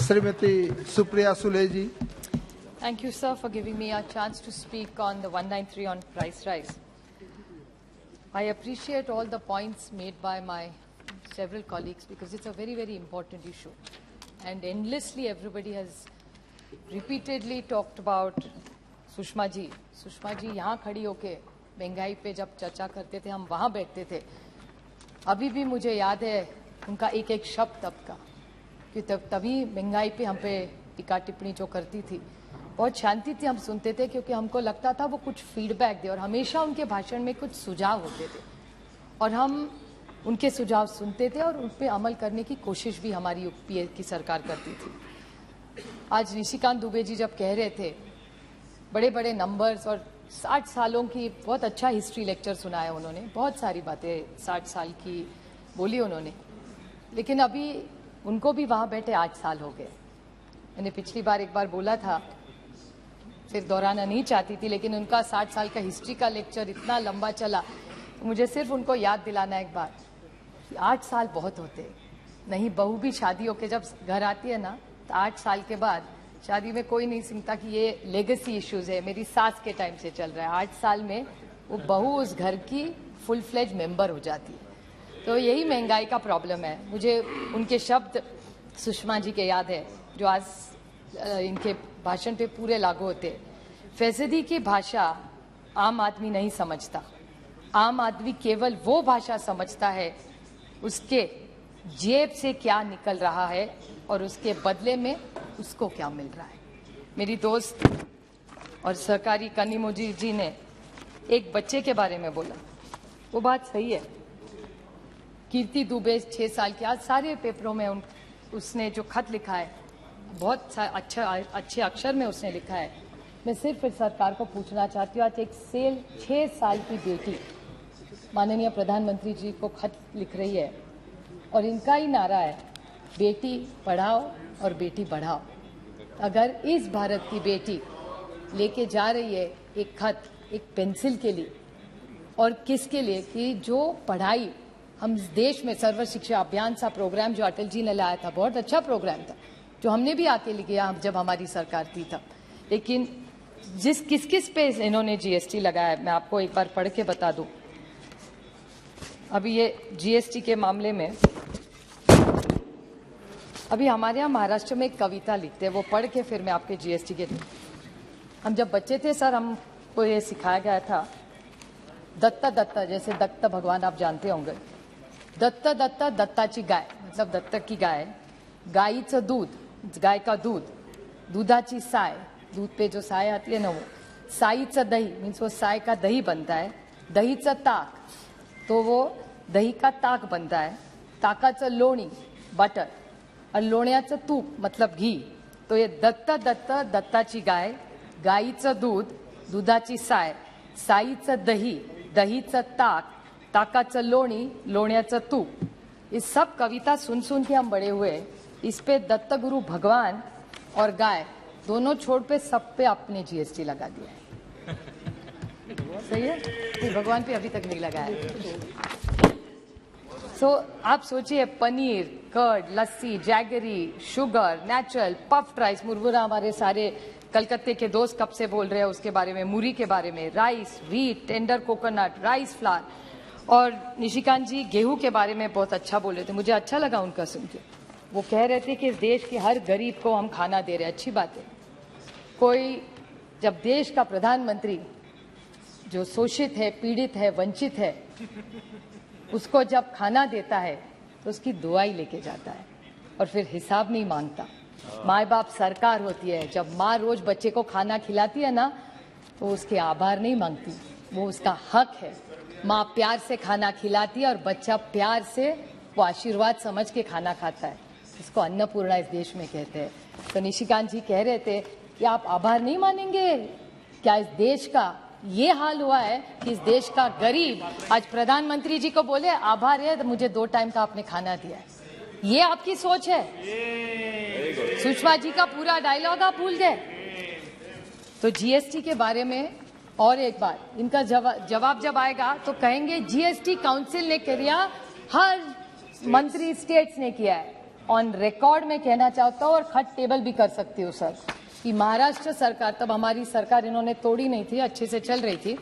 Srimati Supriya Sule ji. Thank you, sir, for giving me a chance to speak on the 193 on price rise. I appreciate all the points made by my several colleagues because it's a very, very important issue. And endlessly everybody has repeatedly talked about Sushma ji यहाँ खड़ी होके महंगाई पे जब चर्चा करते थे हम वहाँ बैठते थे। अभी भी मुझे याद है उनका एक एक शब्द तब का कि तभी महंगाई पे हम पे टीका टिप्पणी जो करती थी बहुत शांति थी, हम सुनते थे क्योंकि हमको लगता था वो कुछ फीडबैक दे और हमेशा उनके भाषण में कुछ सुझाव होते थे और हम उनके सुझाव सुनते थे और उन पर अमल करने की कोशिश भी हमारी यूपीए की सरकार करती थी। आज निशिकांत दुबे जी जब कह रहे थे बड़े बड़े नंबर्स और 60 सालों की बहुत अच्छा हिस्ट्री लेक्चर सुनाया उन्होंने, बहुत सारी बातें 60 साल की बोली उन्होंने, लेकिन अभी उनको भी वहाँ बैठे 8 साल हो गए। मैंने पिछली बार एक बार बोला था, फिर दोहराना नहीं चाहती थी, लेकिन उनका 60 साल का हिस्ट्री का लेक्चर इतना लंबा चला तो मुझे सिर्फ उनको याद दिलाना एक बार कि 8 साल बहुत होते नहीं। बहू भी शादी होके जब घर आती है ना तो 8 साल के बाद शादी में कोई नहीं समझता कि ये लेगेसी इश्यूज है, मेरी सास के टाइम से चल रहा है। 8 साल में वो बहू उस घर की फुल फ्लेज मेंबर हो जाती है। तो यही महंगाई का प्रॉब्लम है। मुझे उनके शब्द सुषमा जी के याद है जो आज इनके भाषण पे पूरे लागू होते। फैसदी की भाषा आम आदमी नहीं समझता, आम आदमी केवल वो भाषा समझता है उसके जेब से क्या निकल रहा है और उसके बदले में उसको क्या मिल रहा है। मेरी दोस्त और सहकारी कनिमोजी जी ने एक बच्चे के बारे में बोला, वो बात सही है। कीर्ति दुबे 6 साल की, आज सारे पेपरों में उसने जो खत लिखा है बहुत अच्छे अक्षर में उसने लिखा है। मैं सिर्फ इस सरकार को पूछना चाहती हूँ, आज एक 6 साल की बेटी माननीय प्रधानमंत्री जी को खत लिख रही है और इनका ही नारा है बेटी पढ़ाओ और बेटी बढ़ाओ। अगर इस भारत की बेटी लेके जा रही है एक खत एक पेंसिल के लिए और किसके लिए कि जो पढ़ाई हम देश में सर्व शिक्षा अभियान सा प्रोग्राम जो अटल जी ने लाया था, बहुत अच्छा प्रोग्राम था जो हमने भी आके लिया जब हमारी सरकार थी तब, लेकिन किस किस पे इन्होंने जीएसटी लगाया मैं आपको एक बार पढ़ के बता दूं। अभी ये जीएसटी के मामले में अभी हमारे यहाँ महाराष्ट्र में एक कविता लिखते हैं, वो पढ़ के फिर मैं आपके जीएसटी के हम जब बच्चे थे सर हमको ये सिखाया गया था दत्ता दत्ता, जैसे दत्त भगवान आप जानते होंगे, दत्त दत्ता दत्ताची गाय मतलब दत्तक की गाय, गाईचं दूध गाय का दूध, दूधाची साय दूध पे जो साय आती है ना वो, साईचं दही मीन्स वो साय का दही बनता है, दहीचं ताक तो वो दही का ताक बनता है, ताकाचं लोणी बटर और लोण्याचं तूप मतलब घी। तो ये दत्त दत्त दत्ताची गाय, गाईचं दूध, दुधाची साय, साईचं दही, दहीचं ताक, ताकाचं लोणी, लोण्याचं तूप, ये सब कविता सुन सुन के हम बड़े हुए। इस पे दत्त गुरु भगवान और गाय दोनों छोड़ पे सब पे आपने जीएसटी लगा दिया है। सही है? नहीं, भगवान पे अभी तक नहीं लगाया है। आप सोचिए paneer, curd, lassi, jaggery, sugar, natural, puffed rice, मुरमुरा हमारे सारे कलकत्ते के दोस्त कब से बोल रहे हैं उसके बारे में, मूरी के बारे में, rice, wheat, tender coconut, rice flour, और निशिकांत जी गेहूं के बारे में बहुत अच्छा बोल रहे थे, मुझे अच्छा लगा उनका सुन के। वो कह रहे थे कि इस देश के हर गरीब को हम खाना दे रहे हैं, अच्छी बात है। कोई जब देश का प्रधानमंत्री जो शोषित है, पीड़ित है, वंचित है, उसको जब खाना देता है तो उसकी दुआई लेके जाता है और फिर हिसाब नहीं मांगता। माँ बाप सरकार होती है, जब माँ रोज बच्चे को खाना खिलाती है ना तो उसके आभार नहीं मांगती, वो उसका हक है। माँ प्यार से खाना खिलाती है और बच्चा प्यार से वो आशीर्वाद समझ के खाना खाता है, इसको अन्नपूर्णा इस देश में कहते हैं। तो निशिकांत जी कह रहे थे कि आप आभार नहीं मानेंगे क्या? इस देश का ये हाल हुआ है कि इस देश का गरीब आज प्रधानमंत्री जी को बोले आभार है तो मुझे 2 टाइम का आपने खाना दिया है, ये आपकी सोच है? सुषमा जी का पूरा डायलॉग आप भूल गए। तो जीएसटी के बारे में और एक बार इनका जवाब जब आएगा तो कहेंगे जीएसटी काउंसिल ने किया, हर मंत्री स्टेट्स ने किया है। ऑन रिकॉर्ड में कहना चाहता हूं और खट टेबल भी कर सकती हूं सर कि महाराष्ट्र सरकार, तब हमारी सरकार इन्होंने तोड़ी नहीं थी, अच्छे से चल रही थी।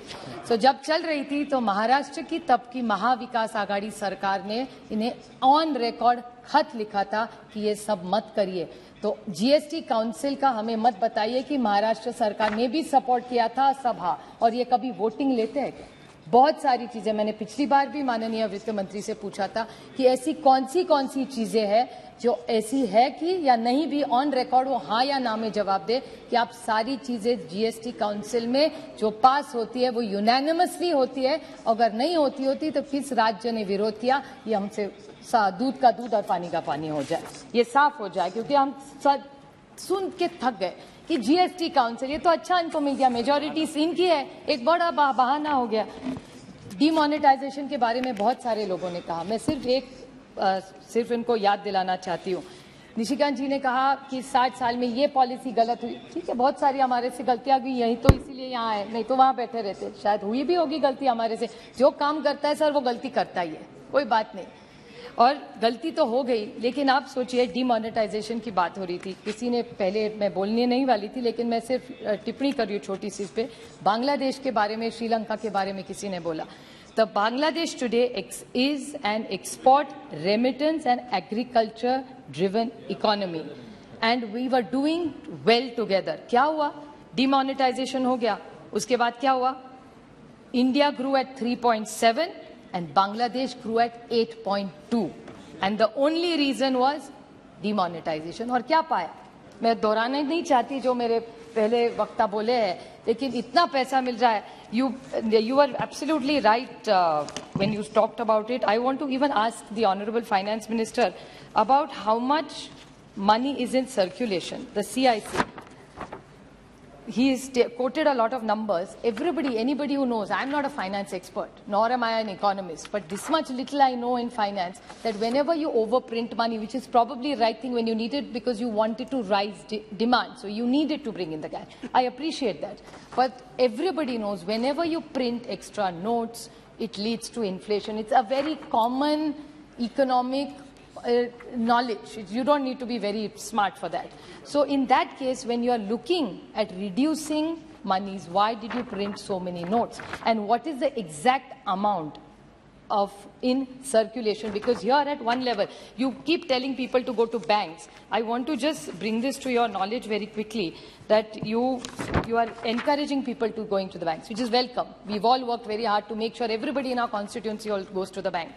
सो जब चल रही थी तो महाराष्ट्र की तब की महाविकास आघाड़ी सरकार ने इन्हें ऑन रिकॉर्ड खत लिखा था कि ये सब मत करिए। तो जीएसटी काउंसिल का हमें मत बताइए कि महाराष्ट्र सरकार ने भी सपोर्ट किया था सभा, और ये कभी वोटिंग लेते हैं क्या? बहुत सारी चीजें मैंने पिछली बार भी माननीय वित्त मंत्री से पूछा था कि ऐसी कौन सी चीजें हैं जो ऐसी है कि या नहीं भी ऑन रिकॉर्ड वो हाँ या ना में जवाब दे कि आप सारी चीजें जीएसटी काउंसिल में जो पास होती है वो यूनानिमसली होती है, अगर नहीं होती तो किस राज्य ने विरोध किया, ये हमसे दूध का दूध और पानी का पानी हो जाए, ये साफ हो जाए, क्योंकि हम सुन के थक गए कि जीएसटी काउंसिल, ये तो अच्छा इनको मिल गया, मेजॉरिटी इनकी है, एक बड़ा बहाना हो गया। डीमोनेटाइजेशन के बारे में बहुत सारे लोगों ने कहा, मैं सिर्फ इनको याद दिलाना चाहती हूँ। निशिकांत जी ने कहा कि 60 साल में ये पॉलिसी गलत हुई, ठीक है, बहुत सारी हमारे से गलतियां हुई, यही तो इसीलिए यहाँ है, नहीं तो वहां बैठे रहते, शायद हुई भी होगी गलती हमारे से। जो काम करता है सर वो गलती करता ही है, कोई बात नहीं, और गलती तो हो गई। लेकिन आप सोचिए, डीमोनेटाइजेशन की बात हो रही थी, किसी ने, पहले मैं बोलने नहीं वाली थी लेकिन मैं सिर्फ टिप्पणी कर रही हूँ छोटी सी इस पे, बांग्लादेश के बारे में, श्रीलंका के बारे में किसी ने बोला। The Bangladesh today is an export, remittance and agriculture driven economy and we were doing well together. क्या हुआ? Demonetization हो गया, उसके बाद क्या हुआ? India grew at 3.7 and Bangladesh grew at 8.2 and the only reason was demonetization। और क्या पाया? मैं दोहराना नहीं चाहती जो मेरे पहले वक्ता बोले हैं, लेकिन इतना पैसा मिल रहा है। You are absolutely right when you talked about it. I want to even ask the Honorable Finance Minister about how much money is in circulation. The CIC, he has quoted a lot of numbers. Anybody who knows, I'm not a finance expert, nor am I an economist, but this much little I know in finance, that whenever you overprint money, which is probably the right thing when you need it because you wanted to rise demand, so you needed to bring in the cash. I appreciate that. But everybody knows whenever you print extra notes, it leads to inflation. It's a very common economic knowledge. You don't need to be very smart for that. So in that case, when you are looking at reducing monies, why did you print so many notes? And what is the exact amount of in circulation? Because here at one level, you keep telling people to go to banks. I want to just bring this to your knowledge very quickly, that you are encouraging people to going to the banks, which is welcome. We've all worked very hard to make sure everybody in our constituency all goes to the bank.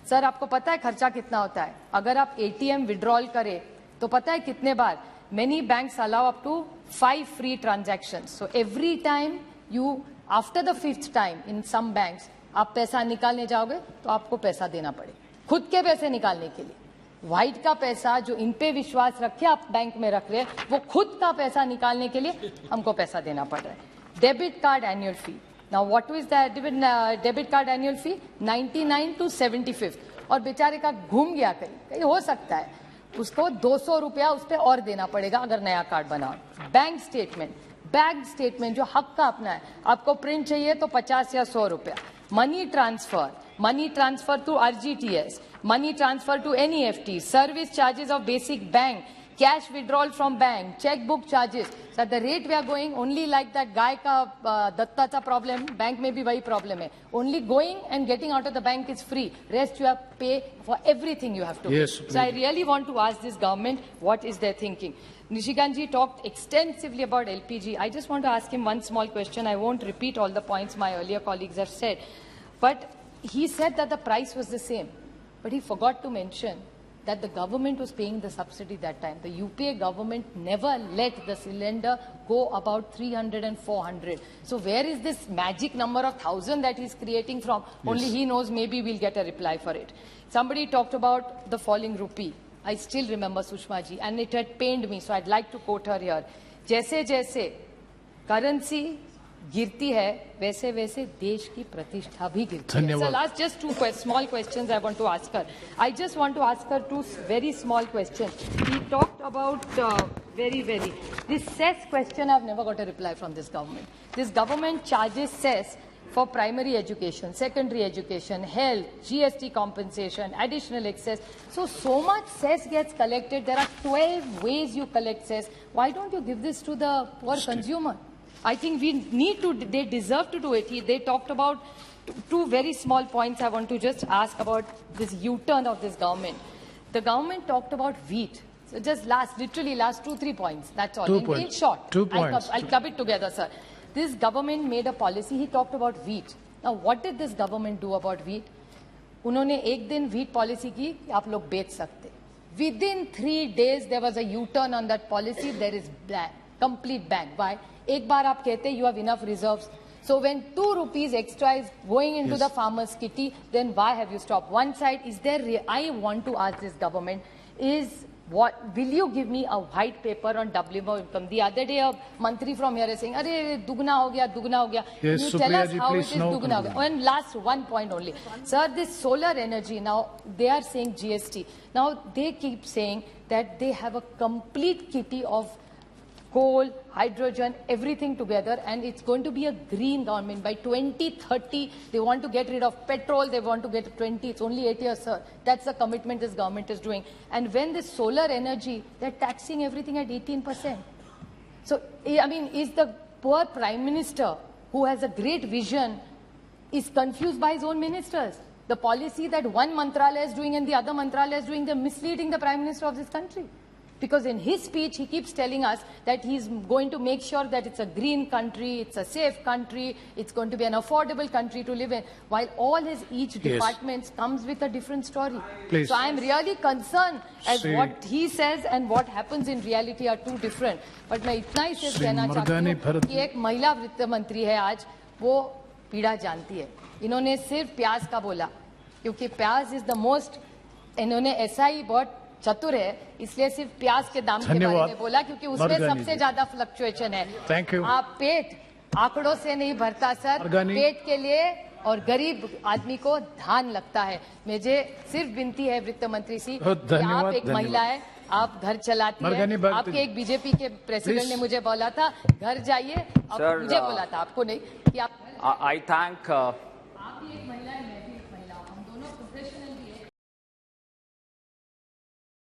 Sir आपको पता है खर्चा कितना होता है? अगर आप ATM withdrawal करें तो पता है कितने बार? Many banks allow up to 5 free transactions. So every time you, after the 5th time in some banks, आप पैसा निकालने जाओगे तो आपको पैसा देना पड़ेगा, खुद के पैसे निकालने के लिए। व्हाइट का पैसा जो इन पे विश्वास रखे आप बैंक में रख रहे हैं, वो खुद का पैसा निकालने के लिए हमको पैसा देना पड़ रहा है। Debit card annual fee, now what is the debit card annual fee? 99 to 75th, और बेचारे का घूम गया कहीं हो सकता है, उसको 200 रुपया उस पर और देना पड़ेगा अगर नया कार्ड बनाओ। बैंक स्टेटमेंट जो हक का अपना है, आपको प्रिंट चाहिए तो 50 या 100 रुपया। Money transfer to RGTS, money transfer to NEFT, service charges of basic bank, cash withdrawal from bank, checkbook charges. So at the rate we are going, only like that guy का दत्ता का problem, bank में भी वही problem है. Only going and getting out of the bank is free. Rest you have to pay for everything you have to Yes, pay. So I really want to ask this government, what is their thinking? Nishikant ji talked extensively about LPG. I just want to ask him one small question. I won't repeat all the points my earlier colleagues have said. But he said that the price was the same. But he forgot to mention that the government was paying the subsidy that time. The UPA government never let the cylinder go about 300 and 400. So where is this magic number of 1,000 that he's creating from? Yes. Only he knows, maybe we'll get a reply for it. Somebody talked about the falling rupee. I still remember Sushma ji, and it had pained me, so I'd like to quote her here. जैसे जैसे currency गिरती है, वैसे वैसे देश की प्रतिष्ठा भी गिरती है. So last just two small questions I want to ask her. I just want to ask her two very small questions. He talked about this cess question. I've never got a reply from this government. This government charges cess for primary education, secondary education, health, GST compensation, additional excess. So much cess gets collected. There are 12 ways you collect cess. Why don't you give this to the poor consumer? I think we need to, they deserve to do it. They talked about two very small points I want to just ask about this U-turn of this government. The government talked about wheat. So just literally last 2-3 points. That's all. In short. 2 points. I'll club it together, sir. This government made a policy. He talked about wheat. Now, what did this government do about wheat? उन्होंने एक दिन wheat policy की कि आप लोग बेच सकते. Within 3 days, there was a U-turn on that policy. There is complete ban. Why? एक बार आप कहते you have enough reserves. So when 2 rupees extra is going into the farmer's kitty, then why have you stopped? One side, is there? I want to ask this government, will you give me a white paper on WMO income? The other day, a mantri from here is saying, "Arey, dugna ho gaya, dugna ho gaya." Yes, you tell us how it is no dugna ho gaya. And last one point only. Sir, this solar energy, now they are saying GST. Now they keep saying that they have a complete kitty of coal, hydrogen, everything together, and it's going to be a green government. By 2030, they want to get rid of petrol, they want to get 20, it's only 8 years, sir. That's the commitment this government is doing. And when this solar energy, they're taxing everything at 18%. So, I mean, is the poor Prime Minister, who has a great vision, is confused by his own ministers? The policy that one Mantralaya is doing and the other Mantralaya is doing, they're misleading the Prime Minister of this country. Because in his speech, he keeps telling us that he's going to make sure that it's a green country, it's a safe country, it's going to be an affordable country to live in, while all his each departments comes with a different story. Please. So I'm really concerned as what he says and what happens in reality are two different. But मैं इतना ही सिर्फ कहना चाहती हूँ कि एक महिला वित्त मंत्री है आज, वो पीड़ा जानती है. इन्होंने सिर्फ प्याज का बोला, क्योंकि प्याज इज द मोस्ट, इन्होंने ऐसा ही बहुत चतुर है, इसलिए सिर्फ प्याज के दाम के बारे में बोला, क्योंकि उसमें सबसे ज्यादा फ्लक्चुएशन है. Thank you. आप पेट आंकड़ों से नहीं भरता सर, पेट के लिए और गरीब आदमी को धान लगता है. मुझे सिर्फ विनती है वित्त मंत्री सी, आप एक महिला है, आप घर चलाती है. आपके एक बीजेपी के प्रेसिडेंट ने मुझे बोला था घर जाइए, मुझे बोला था, आपको नहीं, कि आप आई थैंक आप भी एक महिला है, मैं भी एक महिला, हम दोनों प्रोफेशनल